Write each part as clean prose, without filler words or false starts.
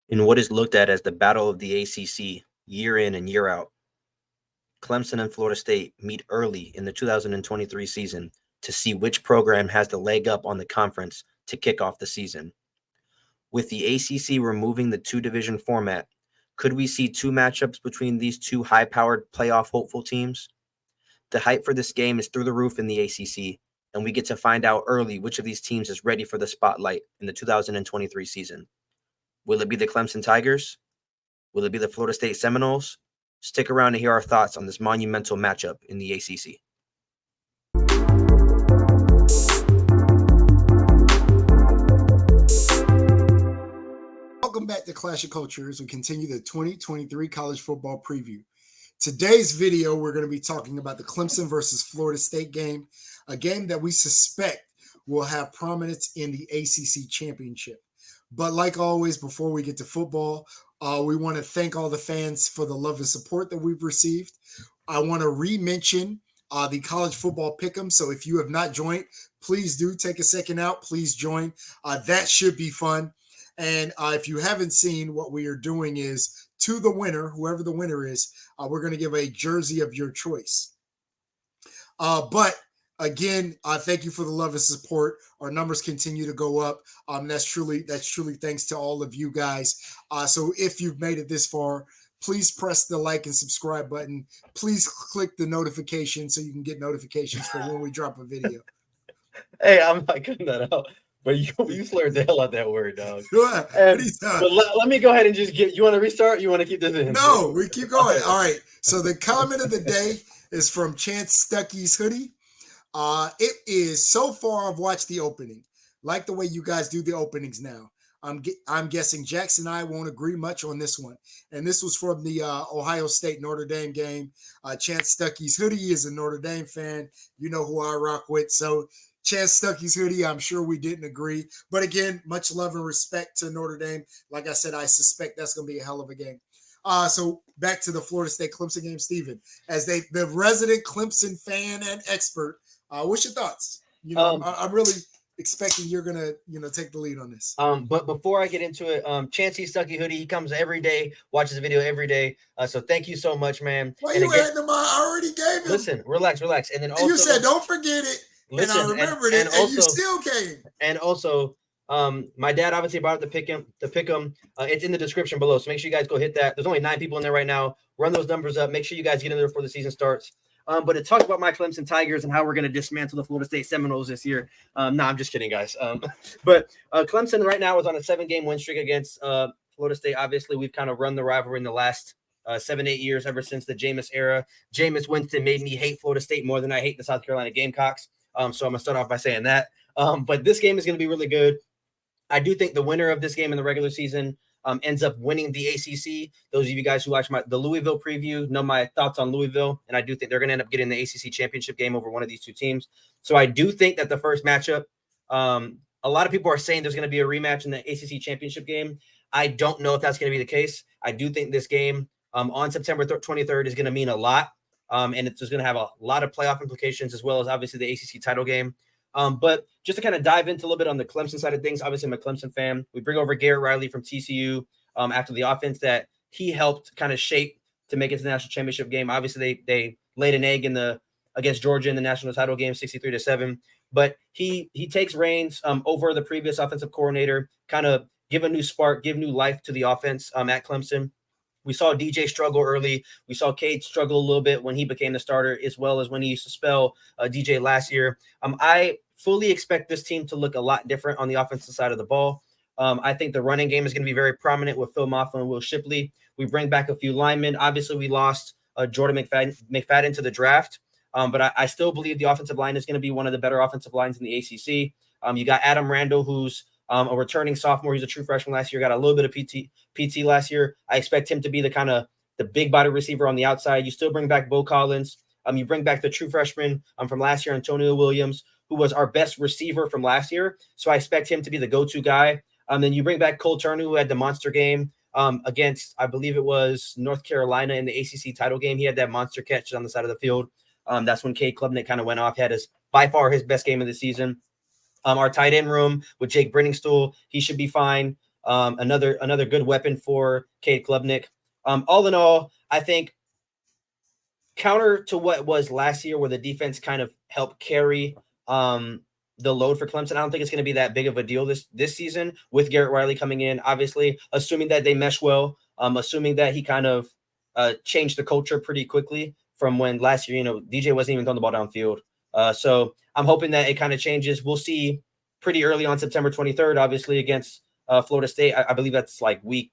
In what is looked at as the battle of the ACC year in and year out, Clemson and Florida State meet early in the 2023 season to see which program has the leg up on the conference to kick off the season. With the ACC removing the two-division format, could we see two matchups between these two high-powered playoff hopeful teams? The hype for this game is through the roof in the ACC, and we get to find out early which of these teams is ready for the spotlight in the 2023 season. Will it be the Clemson Tigers? Will it be the Florida State Seminoles? Stick around to hear our thoughts on this monumental matchup in the ACC. Welcome back to Clash of Culture as we continue the 2023 college football preview. Today's video, we're going to be talking about the Clemson versus Florida State game, a game that we suspect will have prominence in the ACC championship. But like always, before we get to football, we want to thank all the fans for the love and support that we've received. I want to re-mention the college football pick'em. So if you have not joined, please do take a second out. Please join. That should be fun. And if you haven't seen, what we are doing is to the winner, whoever the winner is, we're going to give a jersey of your choice. But again, thank you for the love and support. Our numbers continue to go up. That's truly thanks to all of you guys. So if you've made it this far, please press the like and subscribe button. Please click the notification so you can get notifications for when we drop a video. Hey, I'm not cutting that out. But you slurred the hell out that word, dog. But let me go ahead and just get. You want to restart? You want to keep this in? No, we keep going. All right. So the comment of the day is from Chance Stuckey's Hoodie. It is, so far I've watched the opening. Like the way you guys do the openings now. I'm guessing Jackson and I won't agree much on this one. And this was from the Ohio State Notre Dame game. Chance Stuckey's Hoodie is a Notre Dame fan. You know who I rock with. So Chance Stuckey's Hoodie, I'm sure we didn't agree. But again, much love and respect to Notre Dame. Like I said, I suspect that's going to be a hell of a game. So back to the Florida State Clemson game, Stephen. As the resident Clemson fan and expert, what's your thoughts? You know, I'm really expecting you're gonna, take the lead on this. But before I get into it, Chancey Stuckey Hoodie, he comes every day, watches the video every day. So thank you so much, man. Why you adding them? I already gave him. Listen, relax. And then also, you said don't forget it. Listen, and I remembered it, and also, you still came. And also, my dad obviously brought up the pick'em. It's in the description below, so make sure you guys go hit that. There's only 9 people in there right now. Run those numbers up. Make sure you guys get in there before the season starts. But it talks about my Clemson Tigers and how we're going to dismantle the Florida State Seminoles this year. No, I'm just kidding, guys. But Clemson right now is on a 7-game win streak against Florida State. Obviously, we've kind of run the rivalry in the last 7-8 years, ever since the Jameis era. Jameis Winston made me hate Florida State more than I hate the South Carolina Gamecocks. So I'm going to start off by saying that. But this game is going to be really good. I do think the winner of this game in the regular season ends up winning the ACC. Those of you guys who watch the Louisville preview know my thoughts on Louisville, and I do think they're going to end up getting the ACC championship game over one of these two teams. So I do think that the first matchup, a lot of people are saying there's going to be a rematch in the ACC championship game. I don't know if that's going to be the case. I do think this game on September 23rd is going to mean a lot. And it's just going to have a lot of playoff implications, as well as obviously the ACC title game. But just to kind of dive into a little bit on the Clemson side of things, obviously I'm a Clemson fan. We bring over Garrett Riley from TCU after the offense that he helped kind of shape to make it to the national championship game. Obviously, they laid an egg against Georgia in the national title game, 63-7. But he takes reins over the previous offensive coordinator, kind of give a new spark, give new life to the offense at Clemson. We saw DJ struggle early. We saw Cade struggle a little bit when he became the starter, as well as when he used to spell DJ last year. I fully expect this team to look a lot different on the offensive side of the ball. I think the running game is going to be very prominent with Phil Maffa and Will Shipley. We bring back a few linemen. Obviously, we lost Jordan McFadden to the draft, but I still believe the offensive line is going to be one of the better offensive lines in the ACC. You got Adam Randall, who's a returning sophomore. He's a true freshman last year. Got a little bit of PT last year. I expect him to be the big body receiver on the outside. You still bring back Bo Collins. You bring back the true freshman from last year, Antonio Williams, who was our best receiver from last year. So I expect him to be the go-to guy. Then you bring back Cole Turner, who had the monster game against, I believe it was North Carolina in the ACC title game. He had that monster catch on the side of the field. That's when Cade Klubnik kind of went off. He had by far his best game of the season. Our tight end room with Jake Brenningstool, he should be fine. Another good weapon for Cade Klubnik. All in all, I think counter to what was last year, where the defense kind of helped carry the load for Clemson. I don't think it's going to be that big of a deal this season with Garrett Riley coming in. Obviously, assuming that they mesh well, assuming that he kind of changed the culture pretty quickly from when last year, DJ wasn't even throwing the ball downfield. So I'm hoping that it kind of changes. We'll see pretty early on September 23rd, obviously against Florida State. I believe that's like week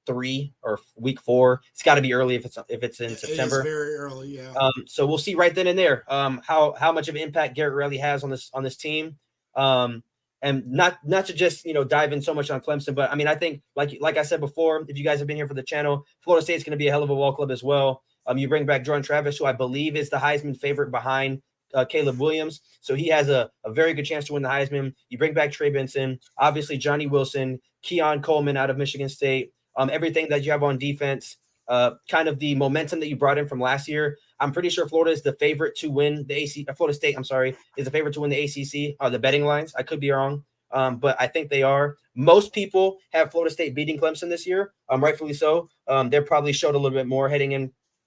3 or week 4. It's got to be early if it's in September. It is very early, yeah. So we'll see right then and there how much of an impact Garrett Riley has on this team. And not to just dive in so much on Clemson, but I mean I think like I said before, if you guys have been here for the channel, Florida State's going to be a hell of a ball club as well. You bring back Jordan Travis, who I believe is the Heisman favorite behind Caleb Williams, so he has a very good chance to win the Heisman. You bring back Trey Benson, obviously Johnny Wilson, Keon Coleman out of Michigan State. Everything that you have on defense, kind of the momentum that you brought in from last year. I'm pretty sure Florida is the favorite to win the ACC. Florida State, I'm sorry, is the favorite to win the ACC. The betting lines, I could be wrong, but I think they are. Most people have Florida State beating Clemson this year, rightfully so. They probably showed a little bit more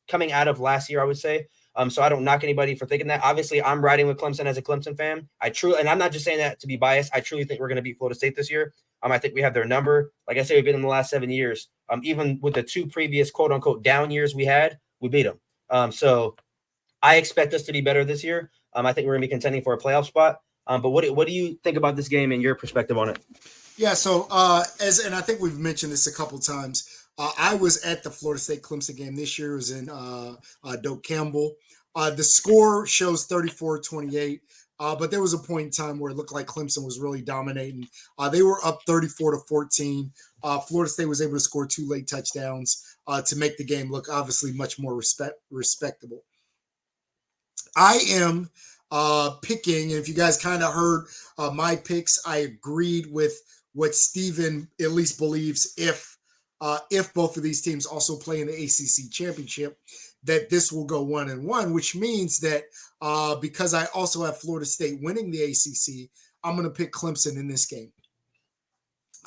coming out of last year, I would say. So I don't knock anybody for thinking that. Obviously, I'm riding with Clemson as a Clemson fan. And I'm not just saying that to be biased. I truly think we're going to beat Florida State this year. I think we have their number. Like I said, we've been in the last 7 years. Even with the 2 previous quote unquote down years we beat them. So I expect us to be better this year. I think we're going to be contending for a playoff spot. But what do you think about this game and your perspective on it? Yeah. So and I think we've mentioned this a couple times. I was at the Florida State Clemson game this year. It was in Doak Campbell. The score shows 34-28. But there was a point in time where it looked like Clemson was really dominating. They were up 34-14. Florida State was able to score 2 late touchdowns to make the game look obviously much more respectable. I am picking, and if you guys kind of heard my picks, I agreed with what Steven at least believes if both of these teams also play in the ACC championship, that this will go 1-1, which means that because I also have Florida State winning the ACC, I'm going to pick Clemson in this game.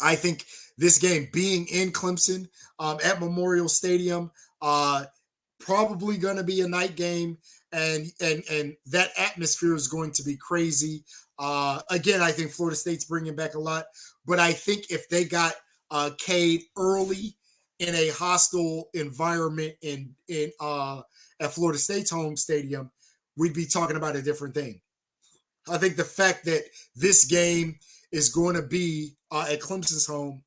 I think this game being in Clemson at Memorial Stadium, probably going to be a night game, and that atmosphere is going to be crazy. Again, I think Florida State's bringing back a lot, but I think if they got Cade early in a hostile environment at Florida State's home stadium, we'd be talking about a different thing. I think the fact that this game is going to be at Clemson's home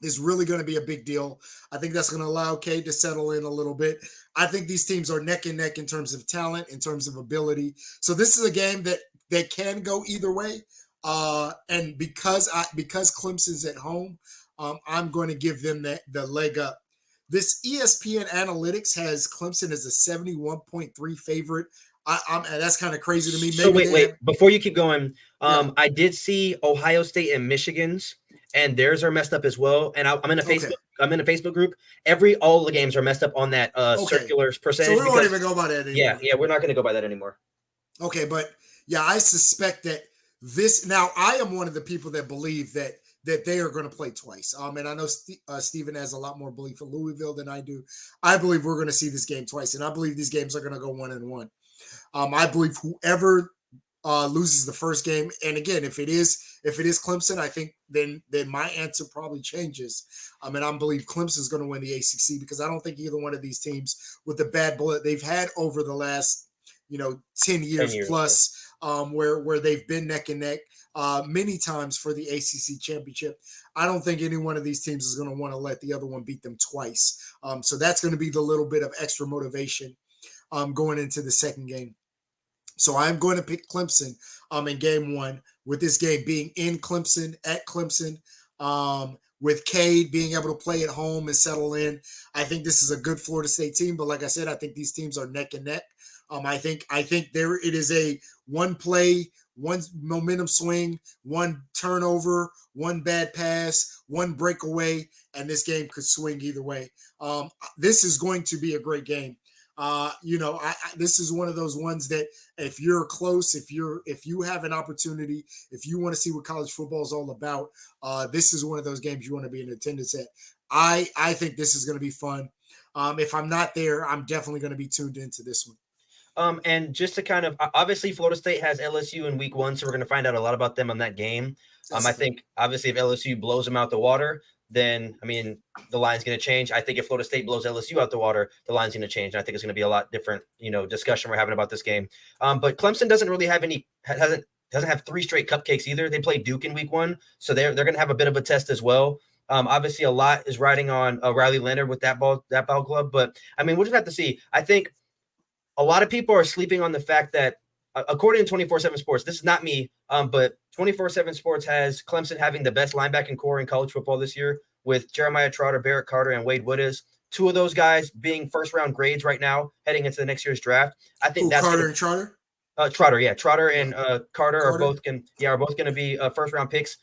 is really going to be a big deal. I think that's going to allow Cade to settle in a little bit. I think these teams are neck and neck in terms of talent, in terms of ability. So this is a game that can go either way. And because Clemson's at home, I'm going to give them the leg up. This ESPN analytics has Clemson as a 71.3 favorite. And that's kind of crazy to me. Maybe so wait. Before you keep going, I did see Ohio State and Michigan's, and theirs are messed up as well. And I'm in a Facebook. Okay. I'm in a Facebook group. All the games are messed up on that circular percentage. So we won't even go by that anymore. Yeah, we're not going to go by that anymore. Okay, but yeah, I suspect that this. Now, I am one of the people that believe that they are going to play twice. And I know Steven has a lot more belief in Louisville than I do. I believe we're going to see this game twice, and I believe these games are going to go 1-1. I believe whoever loses the first game, and again, if it is Clemson, I think then my answer probably changes. And I believe Clemson's going to win the ACC because I don't think either one of these teams, with the bad bullet they've had over the last 10 years plus, where they've been neck and neck many times for the ACC championship, I don't think any one of these teams is going to want to let the other one beat them twice. So that's going to be the little bit of extra motivation going into the second game. So I'm going to pick Clemson in game 1, with this game being in Clemson, at Clemson, with Cade being able to play at home and settle in. I think this is a good Florida State team, but like I said, I think these teams are neck and neck. I think it is a one play, one momentum swing, one turnover, one bad pass, one breakaway, and this game could swing either way. This is going to be a great game. This is one of those ones that if you're close, if you have an opportunity, if you want to see what college football is all about, this is one of those games you want to be in attendance at. I think this is going to be fun. If I'm not there, I'm definitely going to be tuned into this one. And just to kind of obviously Florida State has LSU in week 1, so we're going to find out a lot about them on that game. I think obviously if LSU blows them out the water, then I mean the line's going to change. I think if Florida State blows LSU out the water, the line's going to change. And I think it's going to be a lot different, discussion we're having about this game. But Clemson doesn't really have doesn't have 3 straight cupcakes either. They played Duke in week 1, so they're going to have a bit of a test as well. Obviously, a lot is riding on Riley Leonard with that ball club, but I mean we'll just have to see. I think a lot of people are sleeping on the fact that, according to 24/7 Sports, this is not me, but 24/7 Sports has Clemson having the best linebacking core in college football this year, with Jeremiah Trotter, Barrett Carter, and Wade Woodis. 2 of those guys being first-round grades right now, heading into the next year's draft. I think that's Carter and Trotter. Trotter and Carter are both going to be first-round picks,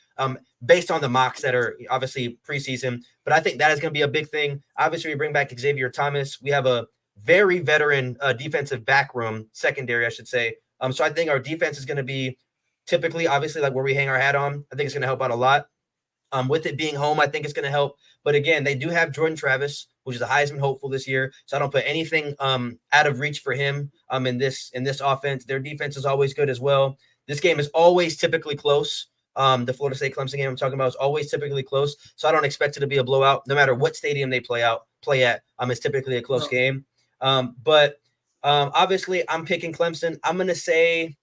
based on the mocks that are obviously preseason. But I think that is going to be a big thing. Obviously, we bring back Xavier Thomas. We have a very veteran defensive back room, secondary, I should say. So I think our defense is going to be typically, obviously, like where we hang our hat on. I think it's going to help out a lot. With it being home, I think it's going to help. But again, they do have Jordan Travis, which is a Heisman hopeful this year. So I don't put anything out of reach for him in this offense. Their defense is always good as well. This game is always typically close. The Florida State Clemson game I'm talking about is always typically close. So I don't expect it to be a blowout, no matter what stadium they play at. It's typically a close game. But obviously I'm picking Clemson. I'm going to say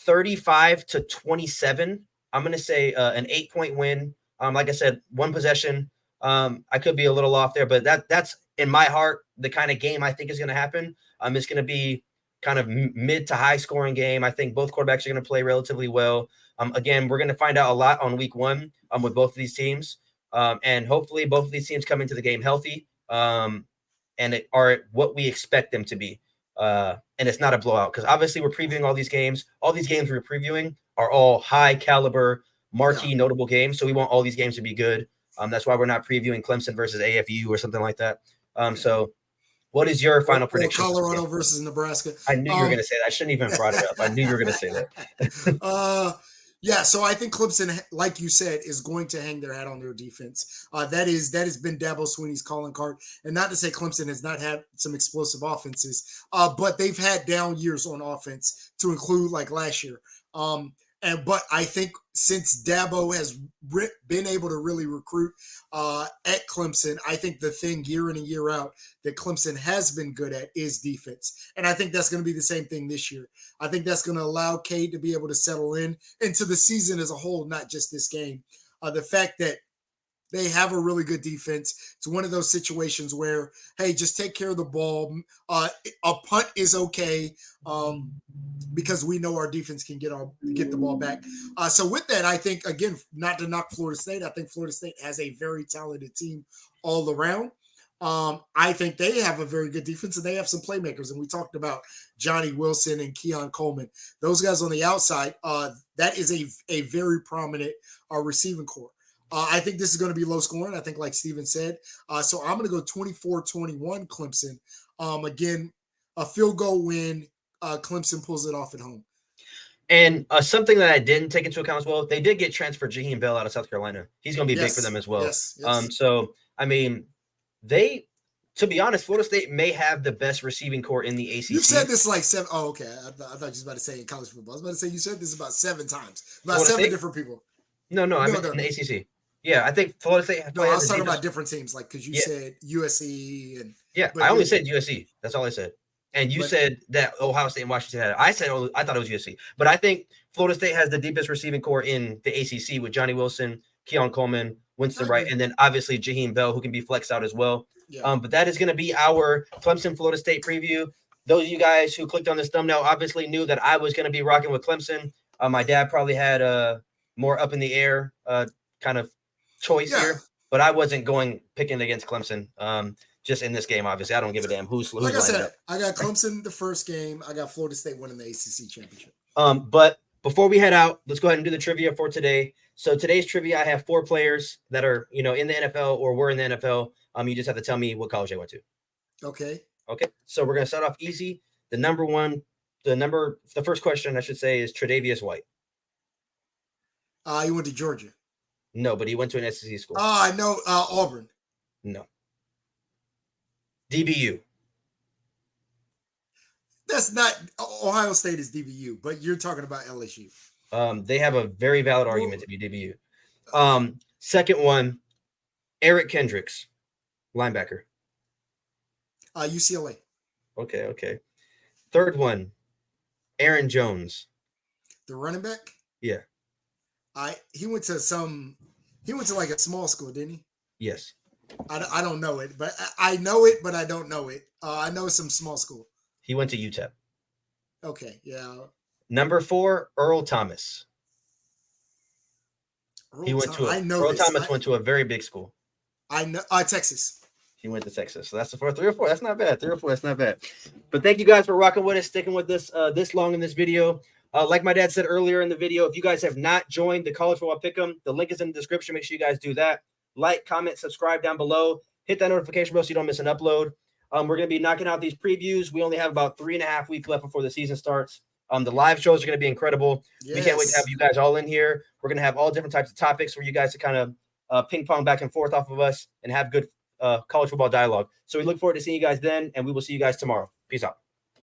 35-27. I'm going to say an 8-point win. Like I said, 1 possession. I could be a little off there, but that's in my heart the kind of game I think is going to happen. It's going to be kind of mid to high scoring game. I think both quarterbacks are going to play relatively well. Again, we're going to find out a lot on week 1 with both of these teams. And hopefully both of these teams come into the game healthy. And are what we expect them to be. And it's not a blowout, because obviously we're previewing all these games. All these games we're previewing are all high caliber, marquee, notable games. So we want all these games to be good. That's why we're not previewing Clemson versus AFU or something like that. So what is your final prediction? Colorado versus Nebraska. I knew you were going to say that. I shouldn't even have brought it up. I knew you were going to say that. Yeah, so I think Clemson, like you said, is going to hang their hat on their defense. That has been Dabo Swinney's calling card. And not to say Clemson has not had some explosive offenses, but they've had down years on offense, to include like last year. But I think since Dabo has been able to really recruit at Clemson, I think the thing year in and year out that Clemson has been good at is defense. And I think that's going to be the same thing this year. I think that's going to allow Cade to be able to settle into the season as a whole, not just this game. The fact that they have a really good defense. It's one of those situations where, hey, just take care of the ball. A punt is okay, because we know our defense can get the ball back. So with that, I think, again, not to knock Florida State, I think Florida State has a very talented team all around. I think they have a very good defense, and they have some playmakers. And we talked about Johnny Wilson and Keon Coleman. Those guys on the outside, that is a very prominent receiving core. I think this is going to be low scoring, I think, like Steven said. So I'm going to go 24-21 Clemson. Again, a field goal win. Clemson pulls it off at home. And something that I didn't take into account as well, they did get transferred Jaheim Bell out of South Carolina. He's going to be big for them as well. Yes. So, I mean, to be honest, Florida State may have the best receiving core in the ACC. You've said this like 7. Oh, okay. I thought you was about to say in college football. I was about to say you said this about 7 times. About Florida 7 State? different people. No, I meant in the ACC. Yeah, I think Florida State. No, I was talking about different teams, like, because you said USC and. Yeah, I only said USC. That's all I said. And you said that Ohio State and Washington had it. I said I thought it was USC, but I think Florida State has the deepest receiving core in the ACC with Johnny Wilson, Keon Coleman, Winston Wright, and then obviously Jaheim Bell, who can be flexed out as well. Yeah. But that is going to be our Clemson Florida State preview. Those of you guys who clicked on this thumbnail obviously knew that I was going to be rocking with Clemson. My dad probably had a more up in the air kind of choice here, but I wasn't picking against Clemson. Just in this game, obviously, I don't give a damn who's like I said, I got Clemson the first game. I got Florida State winning the ACC championship. But before we head out, let's go ahead and do the trivia for today. So today's trivia, I have 4 players that are, in the NFL or were in the NFL. You just have to tell me what college they went to. Okay. Okay, so we're gonna start off easy. The first question I should say is Tre'Davious White. He went to Georgia. No, but he went to an SEC school. I know Auburn. No. DBU. That's not Ohio State is DBU, but you're talking about LSU. They have a very valid argument to be DBU. Second one, Eric Kendricks, linebacker. UCLA. Okay. Third one, Aaron Jones. The running back? Yeah. He went to like a small school, didn't he? Yes. I don't know it, but I know it, but I don't know it. I know some small school. He went to UTEP. Okay, yeah. Number 4, Earl Thomas. Earl Thomas went to a very big school. I know Texas. He went to Texas. So that's the 3 or 4. That's not bad. 3 or 4. That's not bad. But thank you guys for rocking with us, sticking with us this long in this video. Like my dad said earlier in the video, if you guys have not joined the College Football Pick'em, the link is in the description. Make sure you guys do that. Like, comment, subscribe down below. Hit that notification bell so you don't miss an upload. We're going to be knocking out these previews. We only have about 3.5 weeks left before the season starts. The live shows are going to be incredible. Yes. We can't wait to have you guys all in here. We're going to have all different types of topics for you guys to kind of ping pong back and forth off of us and have good college football dialogue. So we look forward to seeing you guys then, and we will see you guys tomorrow. Peace out.